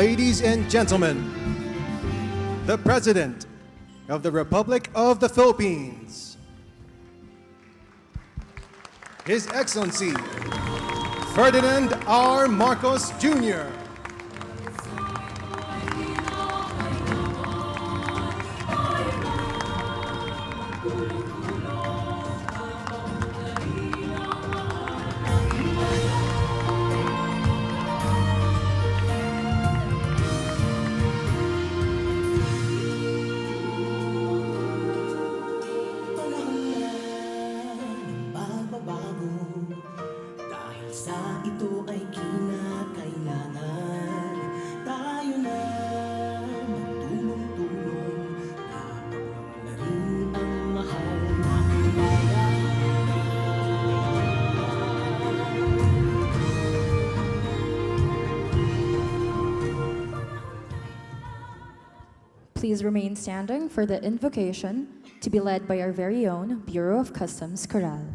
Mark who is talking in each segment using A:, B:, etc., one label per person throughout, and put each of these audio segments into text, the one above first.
A: ladies and gentlemen, the President of the Republic of the Philippines, His Excellency Ferdinand R. Marcos Jr.
B: Please remain standing for the invocation to be led by our very own Bureau of Customs Chorale.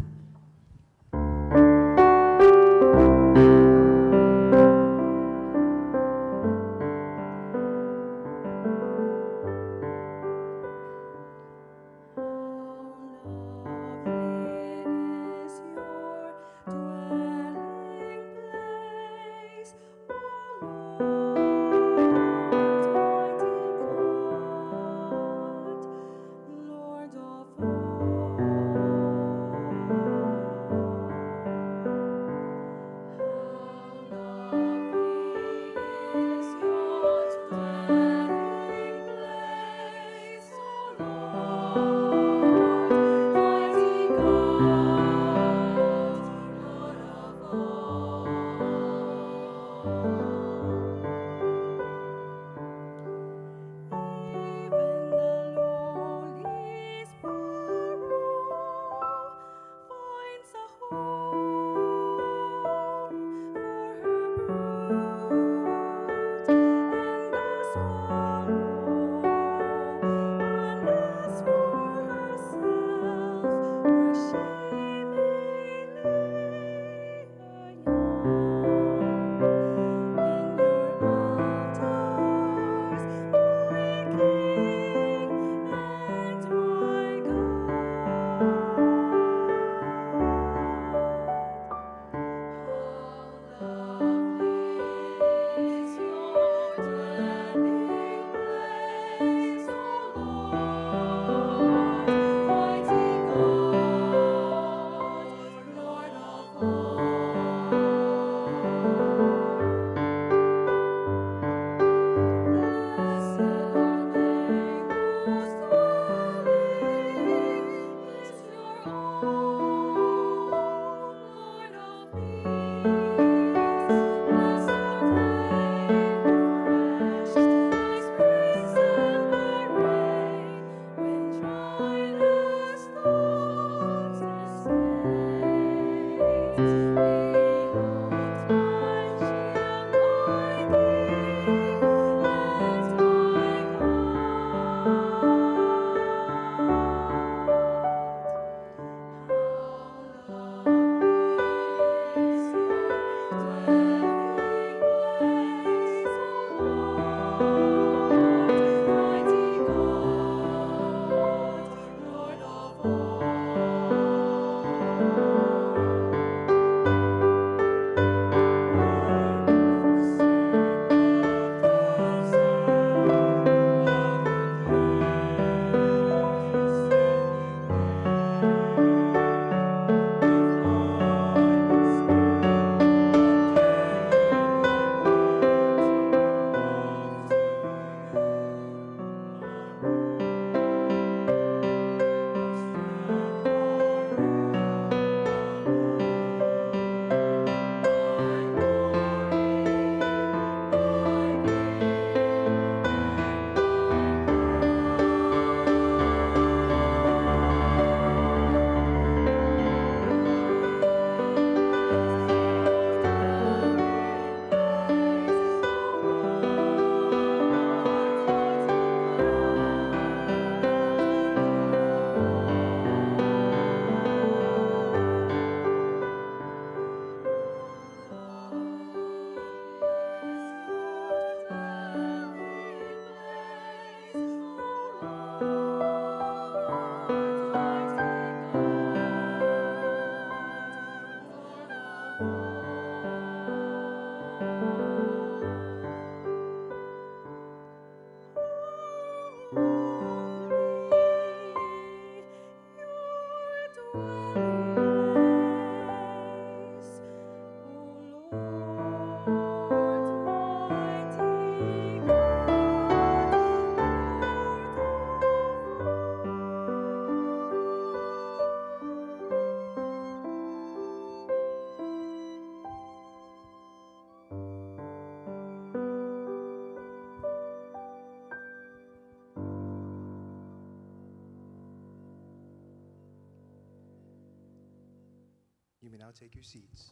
A: now take your seats.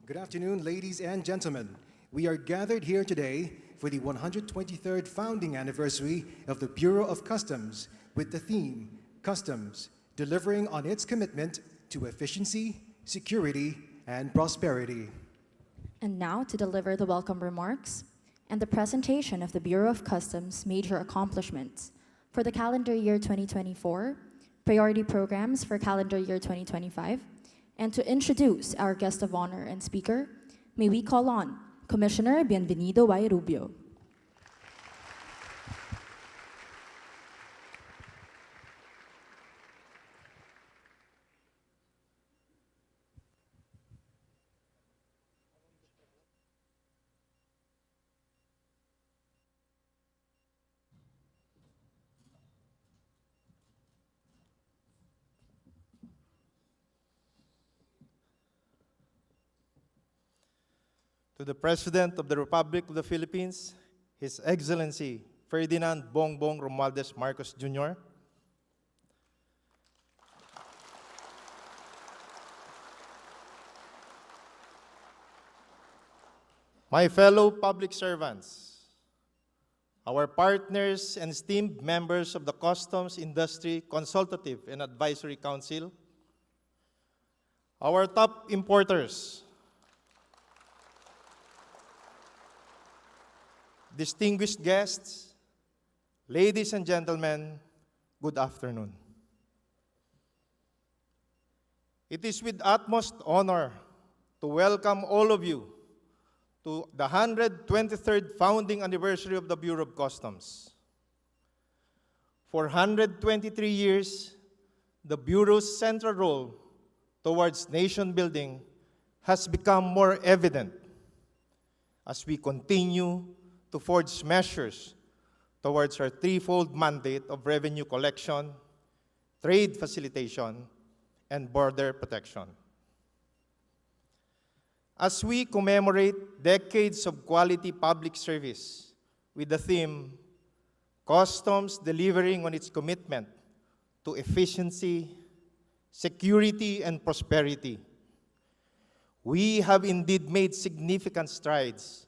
A: Good afternoon, ladies and gentlemen. We are gathered here today for the 123rd founding anniversary of the Bureau of Customs with the theme, Customs, delivering on its commitment to efficiency, security, and prosperity.
B: And now to deliver the welcome remarks and the presentation of the Bureau of Customs' major accomplishments for the calendar year 2024, priority programs for calendar year 2025, and to introduce our guest of honor and speaker, may we call on Commissioner Bienvenido Y. Rubio.
C: To the President of the Republic of the Philippines, His Excellency Ferdinand Bongbong Romualdez Marcos Jr., my fellow public servants, our partners and esteemed members of the Customs Industry Consultative and Advisory Council, our top importers, distinguished guests, ladies and gentlemen, good afternoon. It is with utmost honor to welcome all of you to the 123rd founding anniversary of the Bureau of Customs. For 123 years, the Bureau's central role towards nation building has become more evident as we continue to forge measures towards our threefold mandate of revenue collection, trade facilitation, and border protection. As we commemorate decades of quality public service with the theme, Customs delivering on its commitment to efficiency, security, and prosperity, we have indeed made significant strides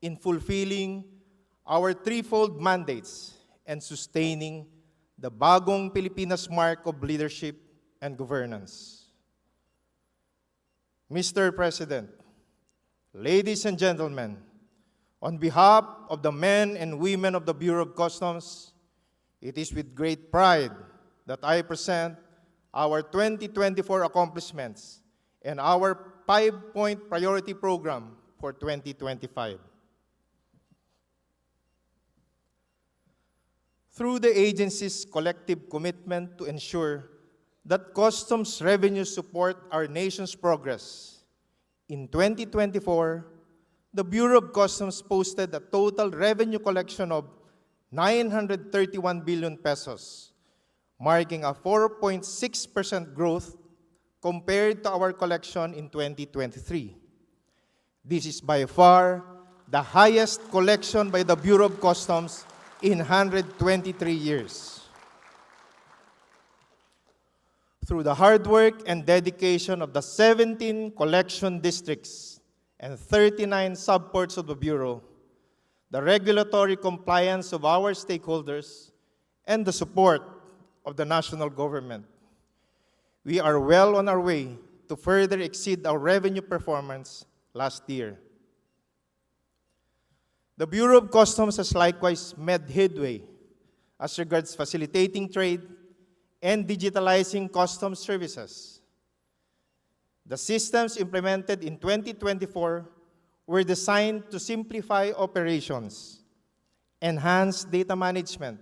C: in fulfilling our threefold mandates and sustaining the Bagong Pilipinas mark of leadership and governance. Mr. President, ladies and gentlemen, on behalf of the men and women of the Bureau of Customs, it is with great pride that I present our 2024 accomplishments and our 5-point priority program for 2025. Through the agency's collective commitment to ensure that customs revenues support our nation's progress, in 2024, the Bureau of Customs posted a total revenue collection of 931 billion pesos, marking a 4.6% growth compared to our collection in 2023. This is by far the highest collection by the Bureau of Customs in 123 years. Through the hard work and dedication of the 17 collection districts and 39 subports of the Bureau, the regulatory compliance of our stakeholders, and the support of the national government, we are well on our way to further exceed our revenue performance last year. The Bureau of Customs has likewise made headway as regards facilitating trade and digitalizing customs services. The systems implemented in 2024 were designed to simplify operations, enhance data management,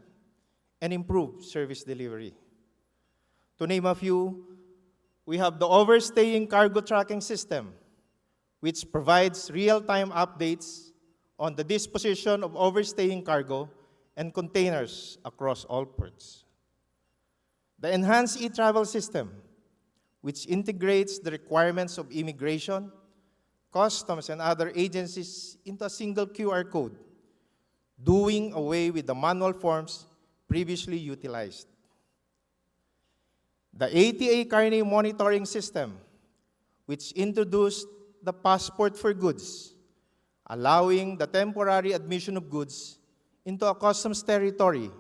C: and improve service delivery. To name a few, we have the overstaying cargo tracking system, which provides real-time updates on the disposition of overstaying cargo and containers across all ports. The enhanced e-travel system, which integrates the requirements of immigration, customs, and other agencies into a single QR code, doing away with the manual forms previously utilized. The ATA Carne Monitoring System, which introduced the passport for goods, allowing the temporary admission of goods into a customs territory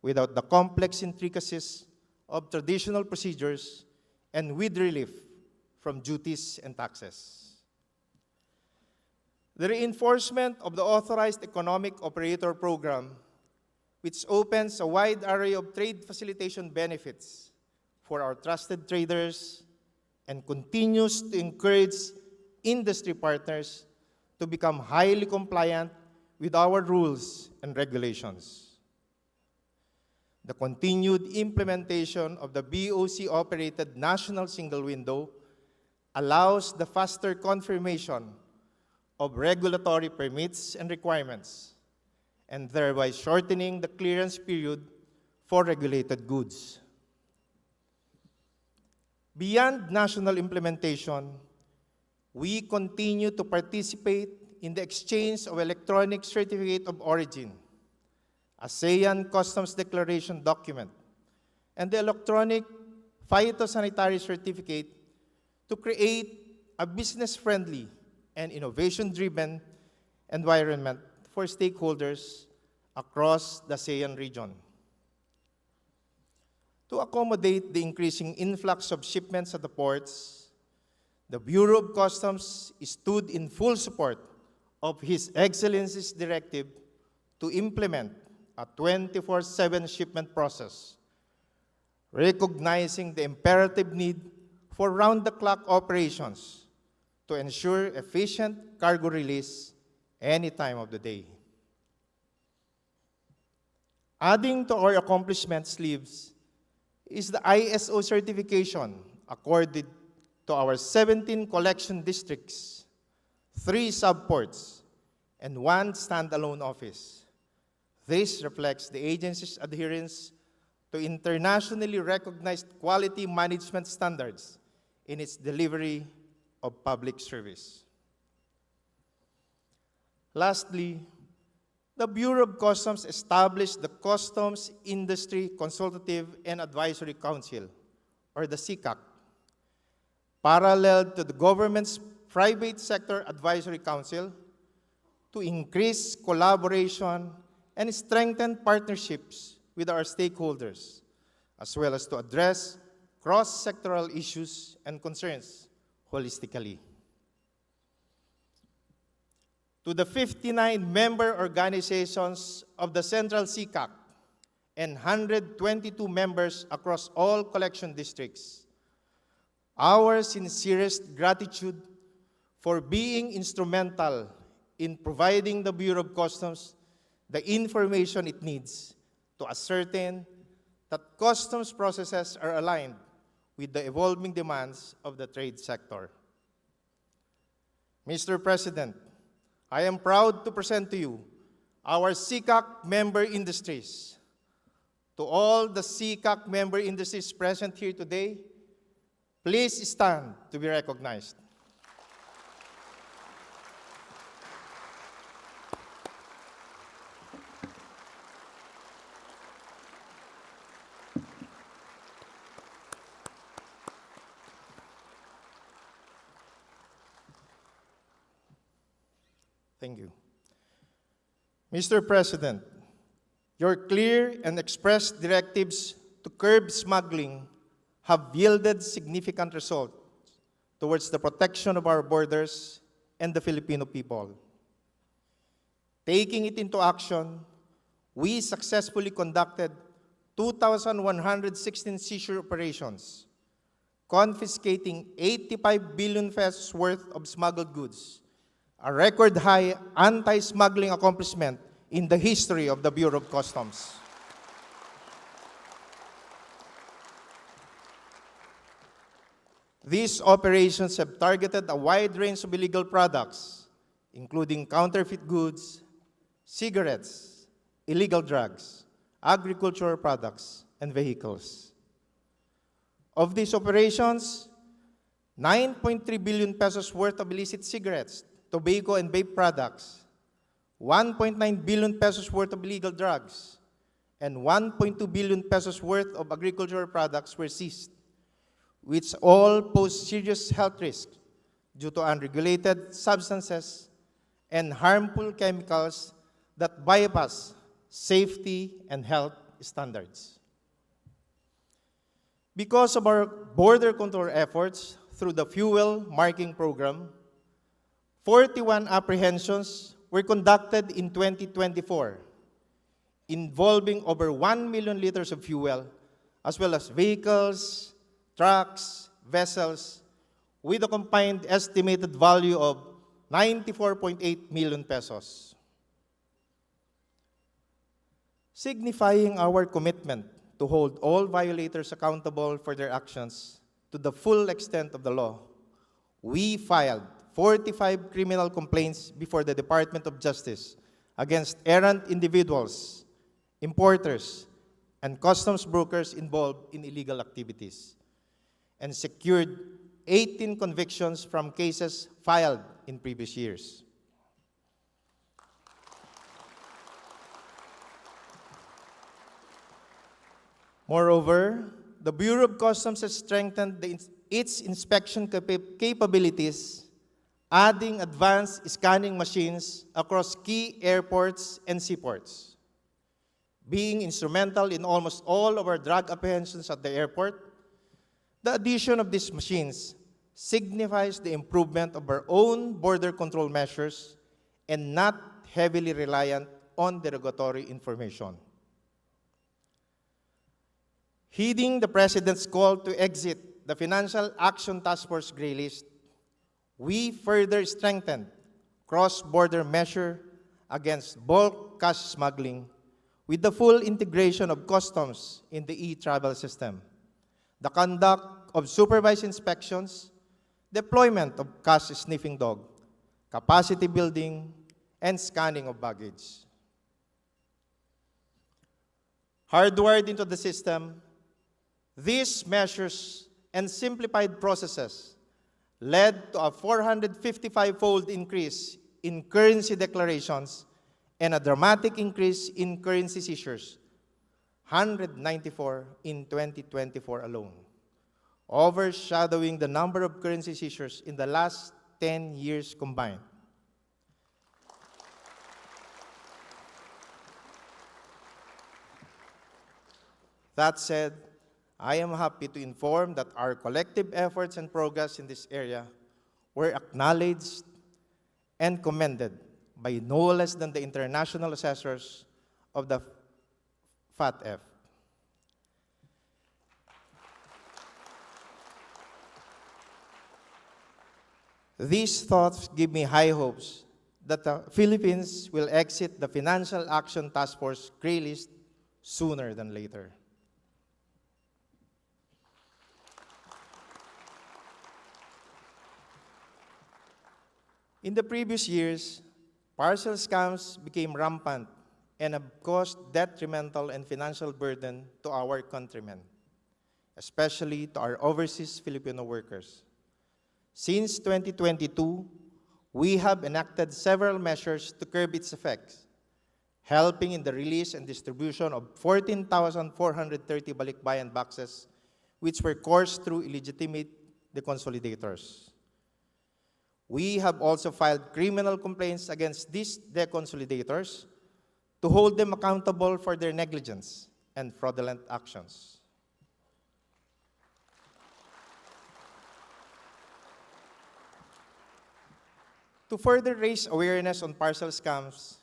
C: without the complex intricacies of traditional procedures and with relief from duties and taxes. The reinforcement of the Authorized Economic Operator Program, which opens a wide array of trade facilitation benefits for our trusted traders and continues to encourage industry partners to become highly compliant with our rules and regulations. The continued implementation of the BOC-operated National Single Window allows the faster confirmation of regulatory permits and requirements, and thereby shortening the clearance period for regulated goods. Beyond national implementation, we continue to participate in the exchange of electronic certificate of origin, ASEAN Customs Declaration document, and the electronic phytosanitary certificate to create a business-friendly and innovation-driven environment for stakeholders across the ASEAN region. To accommodate the increasing influx of shipments at the ports, the Bureau of Customs stood in full support of His Excellency's directive to implement a 24/7 shipment process, recognizing the imperative need for round-the-clock operations to ensure efficient cargo release any time of the day. Adding to our accomplishments sleeves is the ISO certification accorded to our 17 collection districts, 3 subports, and 1 standalone office. This reflects the agency's adherence to internationally recognized quality management standards in its delivery of public service. Lastly, the Bureau of Customs established the Customs Industry Consultative and Advisory Council, or the CICAC, parallel to the government's Private Sector Advisory Council, to increase collaboration and strengthen partnerships with our stakeholders, as well as to address cross-sectoral issues and concerns holistically. To the 59 member organizations of the Central CICAC and 122 members across all collection districts, our sincerest gratitude for being instrumental in providing the Bureau of Customs the information it needs to ascertain that customs processes are aligned with the evolving demands of the trade sector. Mr. President, I am proud to present to you our CICAC member industries. To all the CICAC member industries present here today, please stand to be recognized. Thank you. Mr. President, your clear and expressed directives to curb smuggling have yielded significant results towards the protection of our borders and the Filipino people. Taking it into action, we successfully conducted 2,116 seizure operations, confiscating 85 billion pesos worth of smuggled goods, a record-high anti-smuggling accomplishment in the history of the Bureau of Customs. These operations have targeted a wide range of illegal products, including counterfeit goods, cigarettes, illegal drugs, agricultural products, and vehicles. Of these operations, 9.3 billion pesos worth of illicit cigarettes, tobacco and vape products, 1.9 billion pesos worth of illegal drugs, and 1.2 billion pesos worth of agricultural products were seized. which all pose serious health risks due to unregulated substances and harmful chemicals that bypass safety and health standards. Because of our border control efforts through the fuel marking program, 41 apprehensions were conducted in 2024, involving over 1 million liters of fuel, as well as vehicles, trucks, vessels, with a combined estimated value of 94.8 million pesos. Signifying our commitment to hold all violators accountable for their actions to the full extent of the law, we filed 45 criminal complaints before the Department of Justice against errant individuals, importers, and customs brokers involved in illegal activities, and secured 18 convictions from cases filed in previous years. Moreover, the Bureau of Customs has strengthened its inspection capabilities, adding advanced scanning machines across key airports and seaports. Being instrumental in almost all of our drug apprehensions at the airport, the addition of these machines signifies the improvement of our own border control measures and not heavily reliant on derogatory information. Heeding the President's call to exit the Financial Action Task Force gray list, we further strengthened cross-border measure against bulk cash smuggling with the full integration of customs in the e-travel system, the conduct of supervised inspections, deployment of cash sniffing dog, capacity building, and scanning of baggage. Hardwired into the system, these measures and simplified processes led to a 455-fold increase in currency declarations and a dramatic increase in currency seizures, 194 in 2024 alone, overshadowing the number of currency seizures in the last 10 years combined. That said, I am happy to inform that our collective efforts and progress in this area were acknowledged and commended by no less than the international assessors of the FATF. These thoughts give me high hopes that the Philippines will exit the Financial Action Task Force gray list sooner than later. In the previous years, parcel scams became rampant and have caused detrimental and financial burden to our countrymen, especially to our overseas Filipino workers. Since 2022, we have enacted several measures to curb its effects, helping in the release and distribution of 14,430 balikbayan boxes, which were coursed through illegitimate deconsolidators. We have also filed criminal complaints against these deconsolidators to hold them accountable for their negligence and fraudulent actions. To further raise awareness on parcel scams,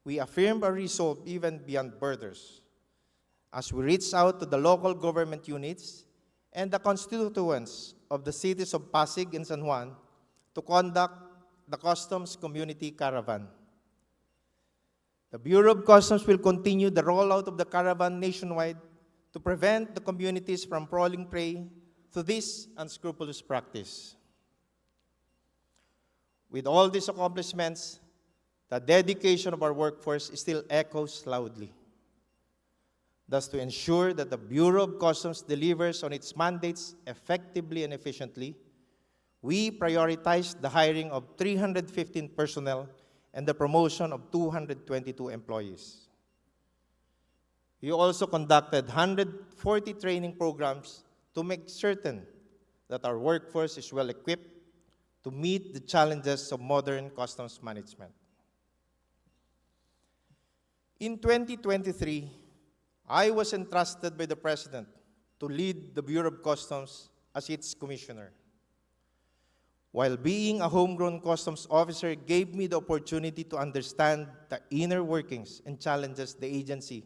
C: we affirm our resolve even beyond borders, as we reach out to the local government units and the constituents of the cities of Pasig and San Juan to conduct the Customs Community Caravan. The Bureau of Customs will continue the rollout of the caravan nationwide to prevent the communities from falling prey to this unscrupulous practice. With all these accomplishments, the dedication of our workforce still echoes loudly. Thus, to ensure that the Bureau of Customs delivers on its mandates effectively and efficiently, we prioritized the hiring of 315 personnel and the promotion of 222 employees. We also conducted 140 training programs to make certain that our workforce is well equipped to meet the challenges of modern customs management. In 2023, I was entrusted by the President to lead the Bureau of Customs as its commissioner. While being a homegrown customs officer gave me the opportunity to understand the inner workings and challenges the agency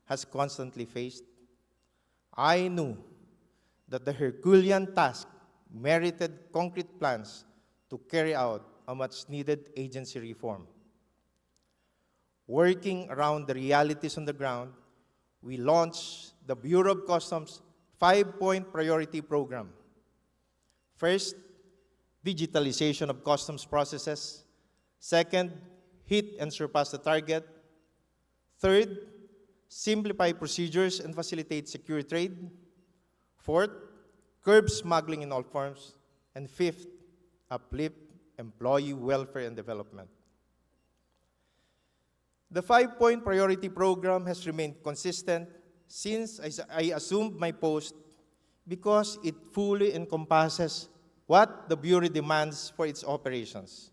C: has constantly faced, I knew that the Herculean task merited concrete plans to carry out a much-needed agency reform. Working around the realities on the ground, we launched the Bureau of Customs 5-point priority program. First, digitalization of customs processes. Second, hit and surpass the target. Third, simplify procedures and facilitate secure trade. Fourth, curb smuggling in all forms. And fifth, uplift employee welfare and development. The 5-point priority program has remained consistent since I assumed my post because it fully encompasses what the Bureau demands for its operations.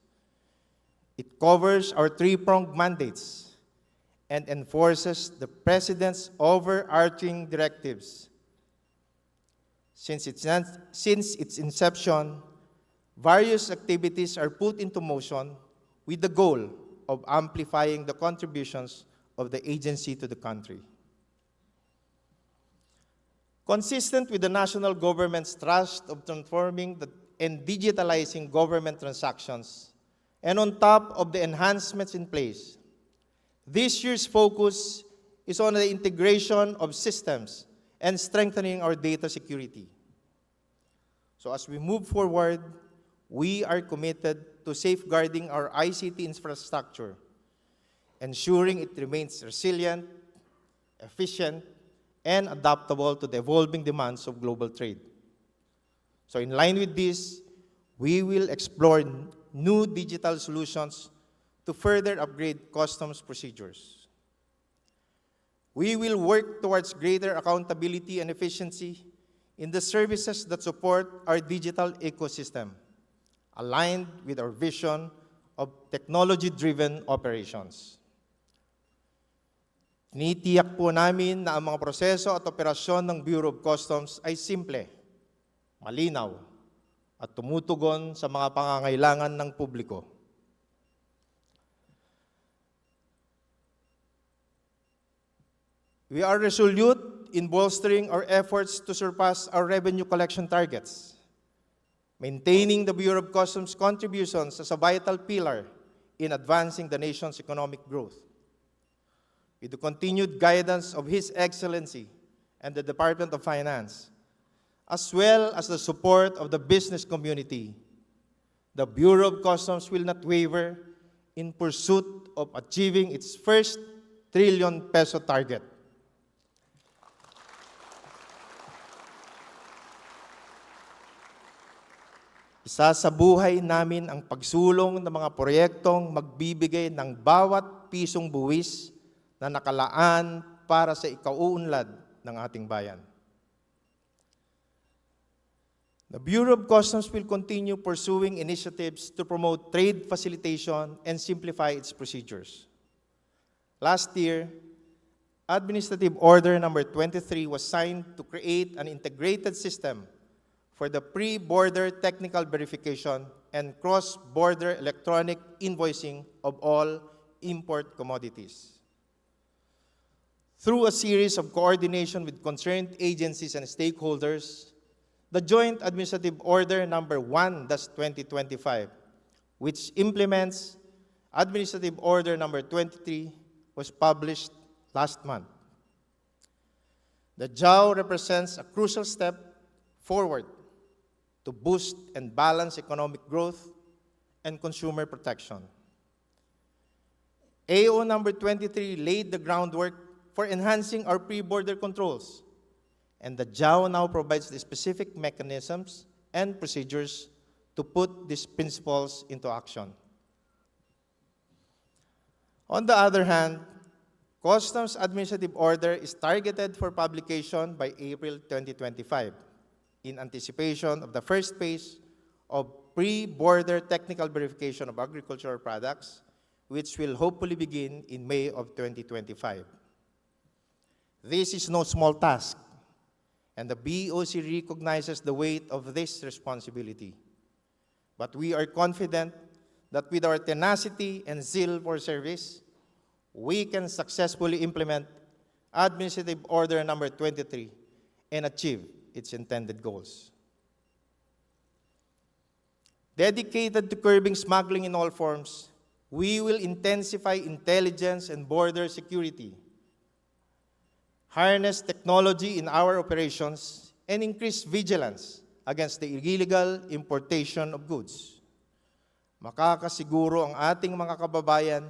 C: It covers our 3-pronged mandates and enforces the President's overarching directives. Since its inception, various activities are put into motion with the goal of amplifying the contributions of the agency to the country. Consistent with the national government's thrust of transforming and digitalizing government transactions, and on top of the enhancements in place, this year's focus is on the integration of systems and strengthening our data security. So as we move forward, we are committed to safeguarding our ICT infrastructure, ensuring it remains resilient, efficient, and adaptable to the evolving demands of global trade. So in line with this, we will explore new digital solutions to further upgrade customs procedures. We will work towards greater accountability and efficiency in the services that support our digital ecosystem, aligned with our vision of technology-driven operations. Tinitiyak po namin na ang mga proseso at operasyon ng Bureau of Customs ay simple, malinaw, at tumutugon sa mga pangangailangan ng publiko. We are resolute in bolstering our efforts to surpass our revenue collection targets, maintaining the Bureau of Customs' contributions as a vital pillar in advancing the nation's economic growth. With the continued guidance of His Excellency and the Department of Finance, as well as the support of the business community, the Bureau of Customs will not waver in pursuit of achieving its first trillion peso target. Isa sa buhay namin ang pagsulong ng mga proyektong magbibigay ng bawat pisong buwis na nakalaan para sa ikauunlad ng ating bayan. The Bureau of Customs will continue pursuing initiatives to promote trade facilitation and simplify its procedures. Last year, Administrative Order Number 23 was signed to create an integrated system for the pre-border technical verification and cross-border electronic invoicing of all import commodities. Through a series of coordination with concerned agencies and stakeholders, the Joint Administrative Order Number 1-2025, which implements Administrative Order Number 23, was published last month. The JAO represents a crucial step forward to boost and balance economic growth and consumer protection. AO Number 23 laid the groundwork for enhancing our pre-border controls, and the JAO now provides the specific mechanisms and procedures to put these principles into action. On the other hand, Customs Administrative Order is targeted for publication by April 2025. in anticipation of the first phase of pre-border technical verification of agricultural products, which will hopefully begin in May of 2025. This is no small task, and the BOC recognizes the weight of this responsibility. But we are confident that with our tenacity and zeal for service, we can successfully implement Administrative Order Number 23 and achieve its intended goals. Dedicated to curbing smuggling in all forms, we will intensify intelligence and border security, harness technology in our operations, and increase vigilance against the illegal importation of goods. Makakasiguro ang ating mga kababayan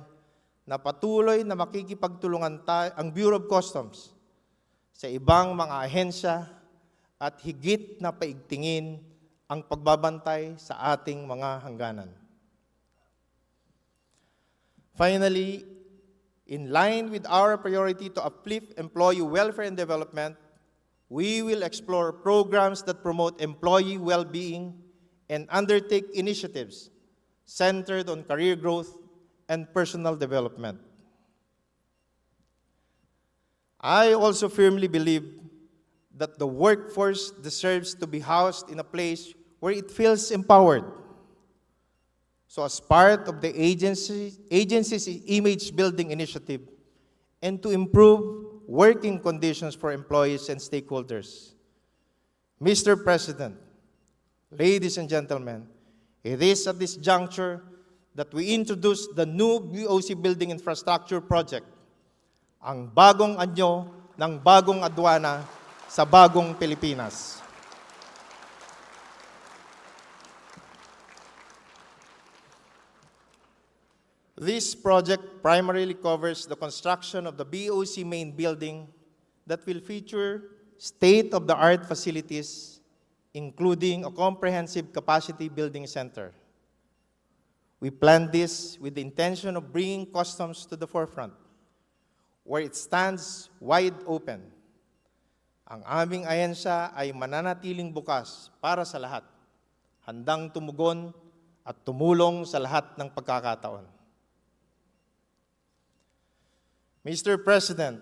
C: na patuloy na makikipagtulungan ang Bureau of Customs sa ibang mga ahensya at higit na paigtingin ang pagbabantay sa ating mga hangganan. Finally, in line with our priority to uplift employee welfare and development, we will explore programs that promote employee well-being and undertake initiatives centered on career growth and personal development. I also firmly believe that the workforce deserves to be housed in a place where it feels empowered. So as part of the agency's image building initiative and to improve working conditions for employees and stakeholders, Mr. President, ladies and gentlemen, it is at this juncture that we introduce the new BOC Building Infrastructure Project, ang bagong anyo ng bagong adwana sa Bagong Pilipinas. This project primarily covers the construction of the BOC main building that will feature state-of-the-art facilities, including a comprehensive capacity building center. We planned this with the intention of bringing customs to the forefront, where it stands wide open. Ang aming ahensya ay mananatiling bukas para sa lahat, handang tumugon at tumulong sa lahat ng pagkakataon. Mr. President,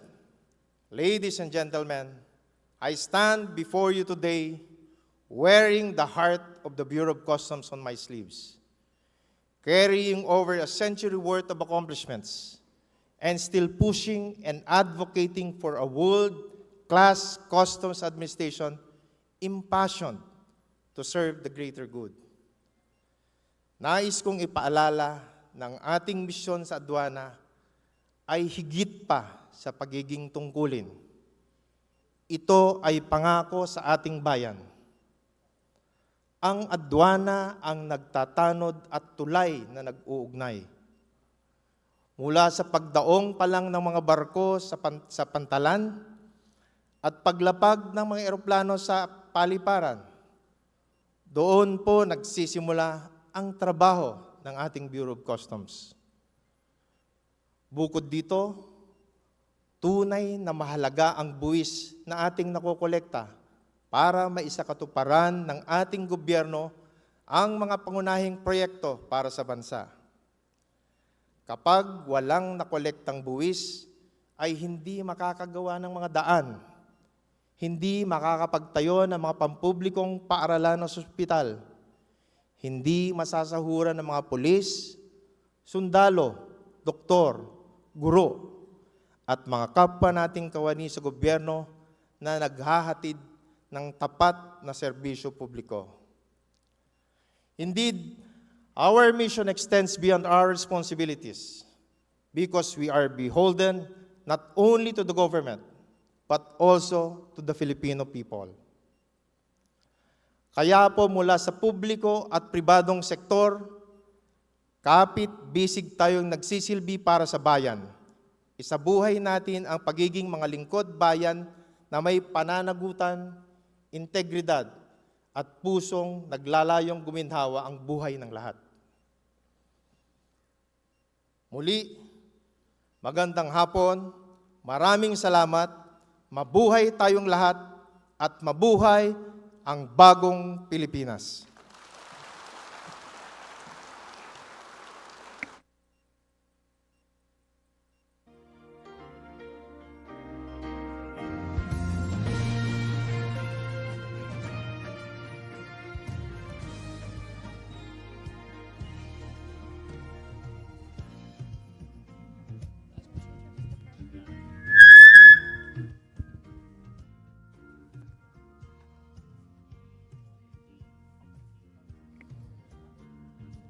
C: ladies and gentlemen, I stand before you today wearing the heart of the Bureau of Customs on my sleeves, carrying over a century worth of accomplishments, and still pushing and advocating for a world-class customs administration impassioned to serve the greater good. Nais kong ipaalala ng ating misyon sa adwana ay higit pa sa pagiging tungkulin. Ito ay pangako sa ating bayan. Ang adwana ang nagtatanod at tulay na nag-uugnay. Mula sa pagdaong pa lang ng mga barko sa pantalan at paglapag ng mga eroplano sa paliparan, doon po nagsisimula ang trabaho ng ating Bureau of Customs. Bukod dito, tunay na mahalaga ang buwis na ating nakokolekta para maisakatuparan ng ating gobyerno ang mga pangunahing proyekto para sa bansa. Kapag walang nakolektang buwis, ay hindi makakagawa ng mga daan, hindi makakapagtayo ng mga pampublikong paaralan o ospital, hindi masasahuran ng mga pulis, sundalo, doktor, guro, at mga kapwa nating kawani sa gobyerno na naghahatid ng tapat na serbisyo publiko. Indeed, our mission extends beyond our responsibilities because we are beholden not only to the government, but also to the Filipino people. Kaya po mula sa publiko at pribadong sektor, kapit-bisig tayong nagsisilbi para sa bayan. Isabuhay natin ang pagiging mga lingkod bayan na may pananagutan, integridad, at pusong naglalayong guminhawa ang buhay ng lahat. Muli, magandang hapon, maraming salamat, mabuhay tayong lahat, at mabuhay ang Bagong Pilipinas.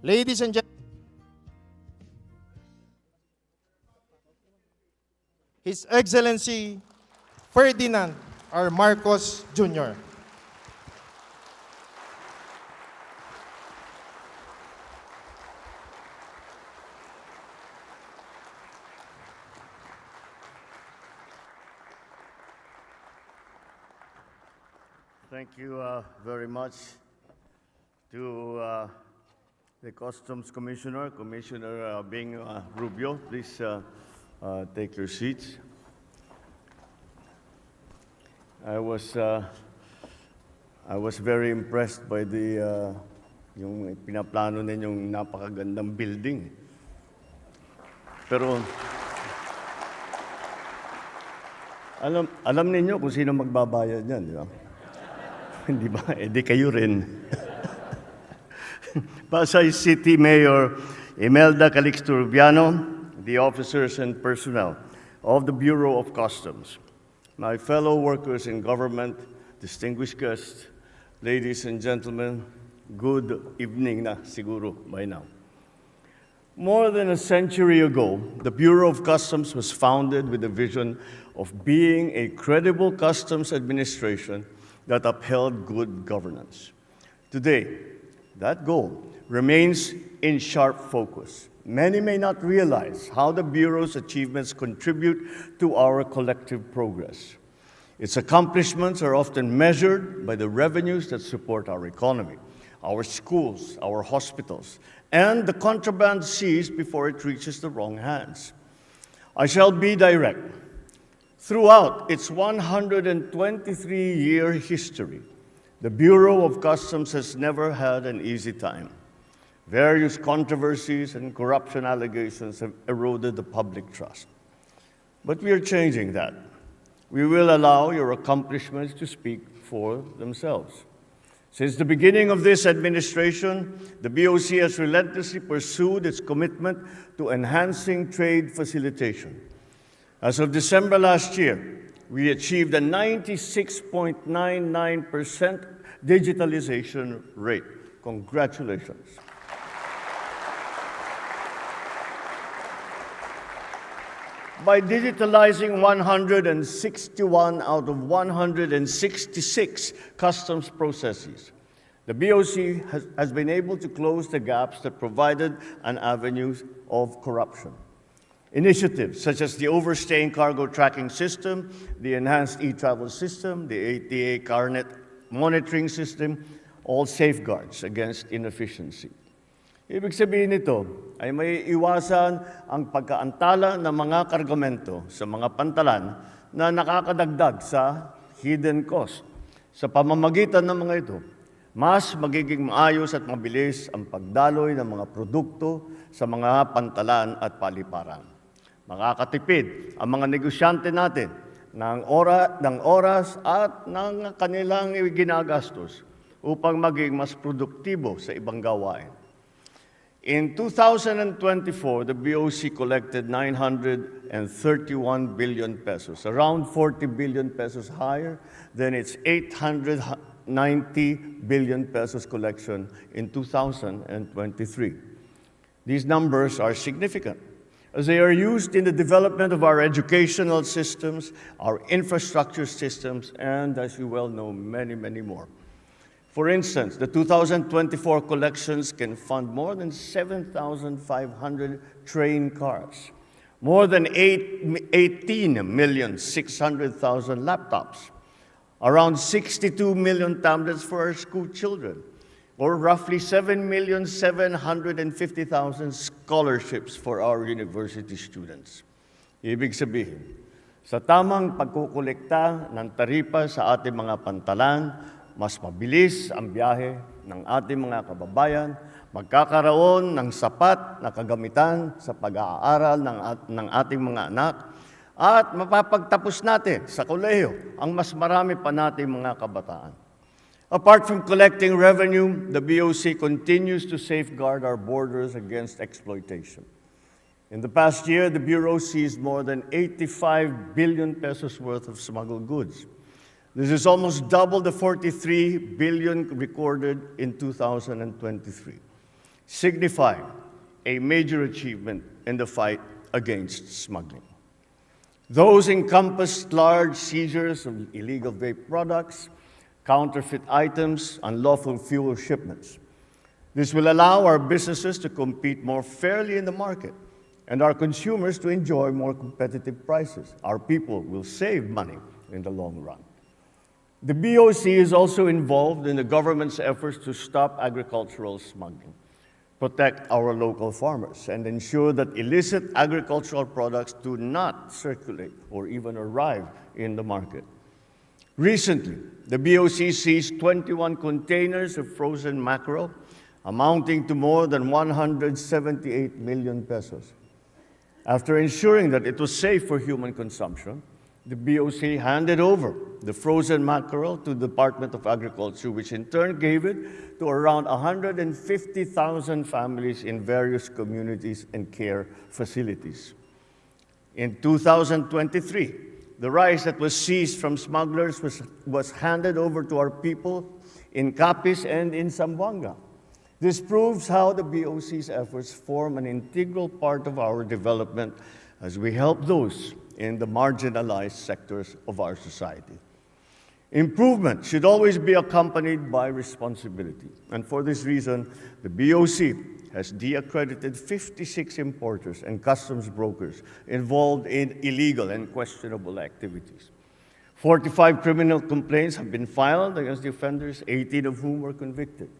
C: Ladies and gentlemen, His Excellency Ferdinand R. Marcos Jr.
D: Thank you very much to the Customs Commissioner, Commissioner Bing Rubio. Please take your seats. I was very impressed by the yung pinaplano ninyong napakagandang building. Pero alam ninyo kung sino magbabayad niyan, di ba? Hindi ba? Eh di kayo rin. Pasay City Mayor Imelda Calixto Rubiano, the officers and personnel of the Bureau of Customs, my fellow workers in government, distinguished guests, ladies and gentlemen, good evening na siguro by now. More than a century ago, the Bureau of Customs was founded with the vision of being a credible customs administration that upheld good governance. Today, that goal remains in sharp focus. Many may not realize how the Bureau's achievements contribute to our collective progress. Its accomplishments are often measured by the revenues that support our economy, our schools, our hospitals, and the contraband seized before it reaches the wrong hands. I shall be direct. Throughout its 123-year history, the Bureau of Customs has never had an easy time. Various controversies and corruption allegations have eroded the public trust. But we are changing that. We will allow your accomplishments to speak for themselves. Since the beginning of this administration, the BOC has relentlessly pursued its commitment to enhancing trade facilitation. As of December last year, we achieved a 96.99% digitalization rate. Congratulations. By digitalizing 161 out of 166 customs processes, the BOC has been able to close the gaps that provided an avenue of corruption. Initiatives such as the overstaying cargo tracking system, the enhanced e-travel system, the ATA Carnet monitoring system, all safeguards against inefficiency. Ibig sabihin nito ay may iwasan ang pagkaantala ng mga kargamento sa mga pantalan na nakakadagdag sa hidden cost. Sa pamamagitan ng mga ito, mas magiging maayos at mabilis ang pagdaloy ng mga produkto sa mga pantalan at paliparan. Makakatipid ang mga negosyante natin ng oras at ng kanilang ginagastos upang maging mas produktibo sa ibang gawain. In 2024, the BOC collected 931 billion pesos, around 40 billion pesos higher than its 890 billion pesos collection in 2023. These numbers are significant, as they are used in the development of our educational systems, our infrastructure systems, and, as you well know, many, many more. For instance, the 2024 collections can fund more than 7,500 train cars, more than 18,600,000 laptops, around 62 million tablets for our school children, or roughly 7,750,000 scholarships for our university students. Ibig sabihin, sa tamang pagkukolekta ng taripa sa ating mga pantalan, mas mabilis ang biyahe ng ating mga kababayan, magkakaroon ng sapat na kagamitan sa pag-aaral ng ating mga anak, at mapapagtapos natin sa kolehiyo ang mas marami pa nating mga kabataan. Apart from collecting revenue, the BOC continues to safeguard our borders against exploitation. In the past year, the Bureau seized more than 85 billion pesos worth of smuggled goods. This is almost double the 43 billion recorded in 2023, signifying a major achievement in the fight against smuggling. Those encompassed large seizures of illegal vape products, counterfeit items, unlawful fuel shipments. This will allow our businesses to compete more fairly in the market and our consumers to enjoy more competitive prices. Our people will save money in the long run. The BOC is also involved in the government's efforts to stop agricultural smuggling, protect our local farmers, and ensure that illicit agricultural products do not circulate or even arrive in the market. Recently, the BOC seized 21 containers of frozen mackerel, amounting to more than 178 million pesos. After ensuring that it was safe for human consumption, the BOC handed over the frozen mackerel to the Department of Agriculture, which in turn gave it to around 150,000 families in various communities and care facilities. In 2023, the rice that was seized from smugglers was handed over to our people in Capiz and in Zamboanga. This proves how the BOC's efforts form an integral part of our development as we help those in the marginalized sectors of our society. Improvement should always be accompanied by responsibility, and for this reason, the BOC has de-accredited 56 importers and customs brokers involved in illegal and questionable activities. 45 criminal complaints have been filed against the offenders, 18 of whom were convicted.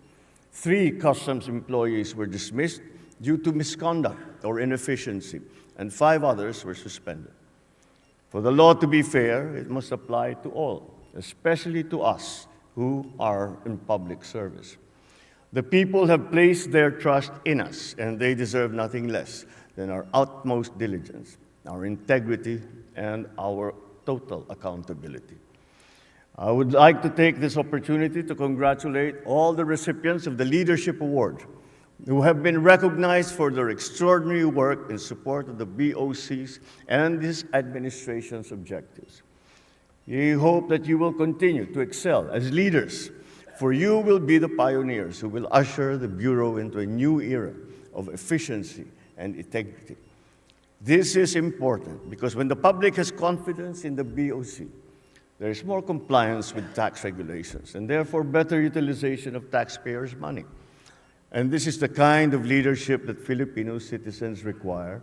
D: 3 customs employees were dismissed due to misconduct or inefficiency, and 5 others were suspended. For the law to be fair, it must apply to all, especially to us who are in public service. The people have placed their trust in us, and they deserve nothing less than our utmost diligence, our integrity, and our total accountability. I would like to take this opportunity to congratulate all the recipients of the Leadership Award who have been recognized for their extraordinary work in support of the BOC's and this administration's objectives. We hope that you will continue to excel as leaders, for you will be the pioneers who will usher the Bureau into a new era of efficiency and integrity. This is important because when the public has confidence in the BOC, there is more compliance with tax regulations and therefore better utilization of taxpayers' money. And this is the kind of leadership that Filipino citizens require,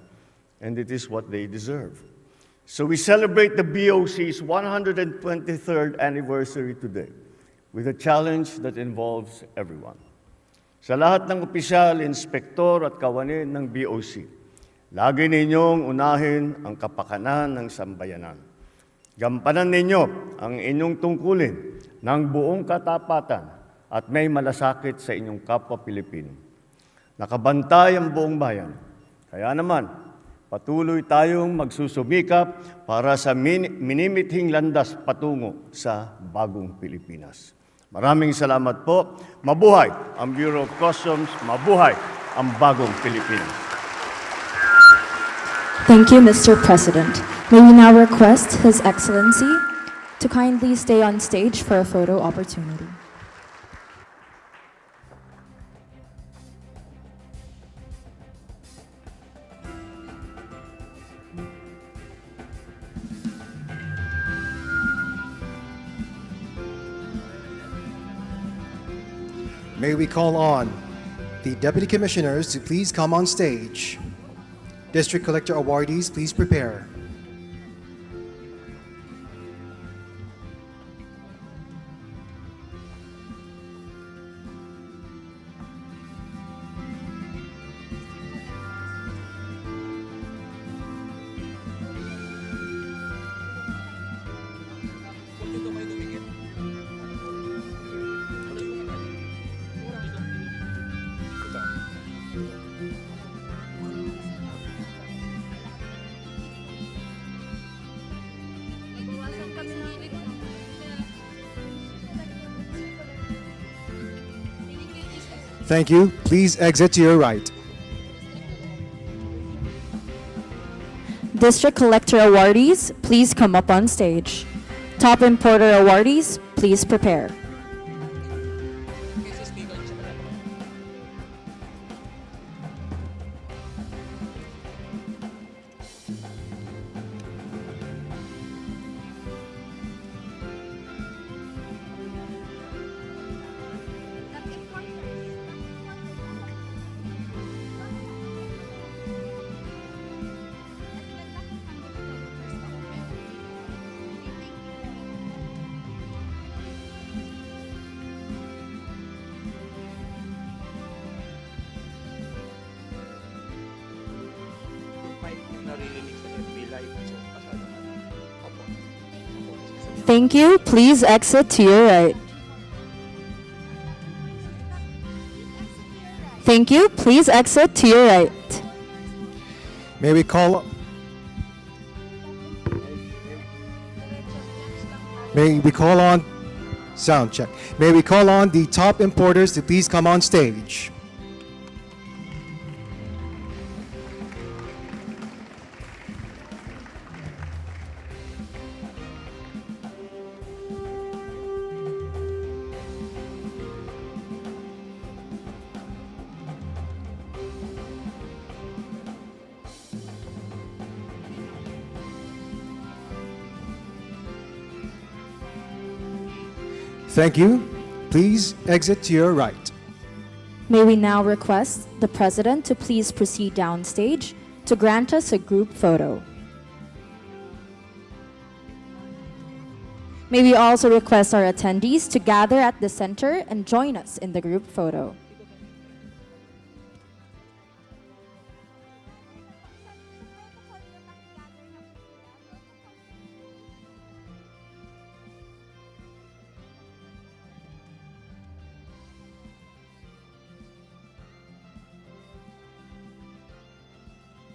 D: and it is what they deserve. So we celebrate the BOC's 123rd anniversary today with a challenge that involves everyone. Sa lahat ng opisyal, inspektor at kawani ng BOC, lagi ninyong unahin ang kapakanan ng sambayanan. Gampanan ninyo ang inyong tungkulin ng buong katapatan at may malasakit sa inyong kapwa Pilipino. Nakabantay ang buong bayan. Kaya naman, patuloy tayong magsusumikap para sa minimithing landas patungo sa Bagong Pilipinas. Maraming salamat po. Mabuhay ang Bureau of Customs. Mabuhay ang Bagong Pilipinas.
B: Thank you, Mr. President. May we now request His Excellency to kindly stay on stage for a photo opportunity.
A: May we call on the Deputy Commissioners to please come on stage. District Collector awardees, please prepare. Thank you. Please exit to your right.
B: District Collector awardees, please come up on stage. Top Importer awardees, please prepare. Thank you. Please exit to your right. Thank you. Please exit to your right.
A: May we call on sound check. May we call on the top importers to please come on stage. Thank you. Please exit to your right.
B: May we now request the President to please proceed downstage to grant us a group photo. May we also request our attendees to gather at the center and join us in the group photo.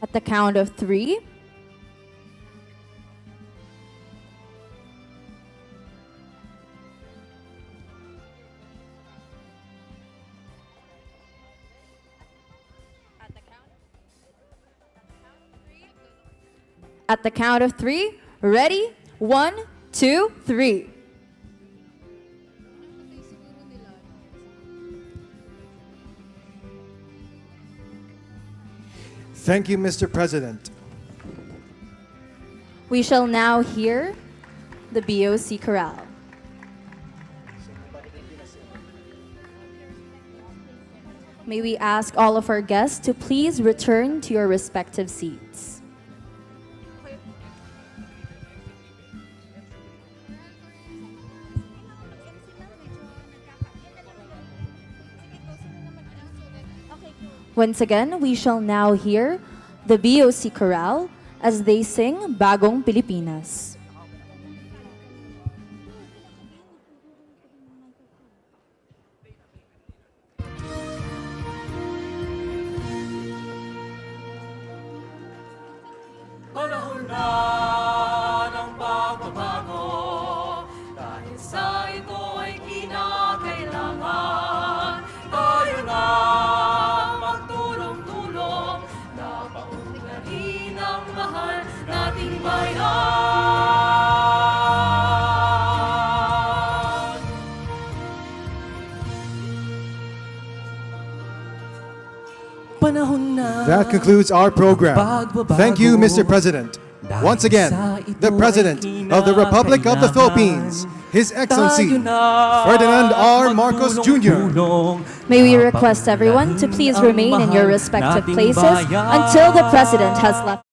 B: At the count of 3, at the count of 3, ready? 1, 2, 3.
A: Thank you, Mr. President.
B: We shall now hear the BOC chorale. May we ask all of our guests to please return to your respective seats. Once again, we shall now hear the BOC chorale as they sing Bagong Pilipinas.
E: Panahon na ng pagbabago, dahil sa ito ay kinakailangan tayo na magtulong-tulong na paunlarin ang mahal nating bayan. Panahon na.
A: That concludes our program. Thank you, Mr. President. Once again, the President of the Republic of the Philippines, His Excellency Ferdinand R. Marcos Jr.
B: May we request everyone to please remain in your respective places until the President has left.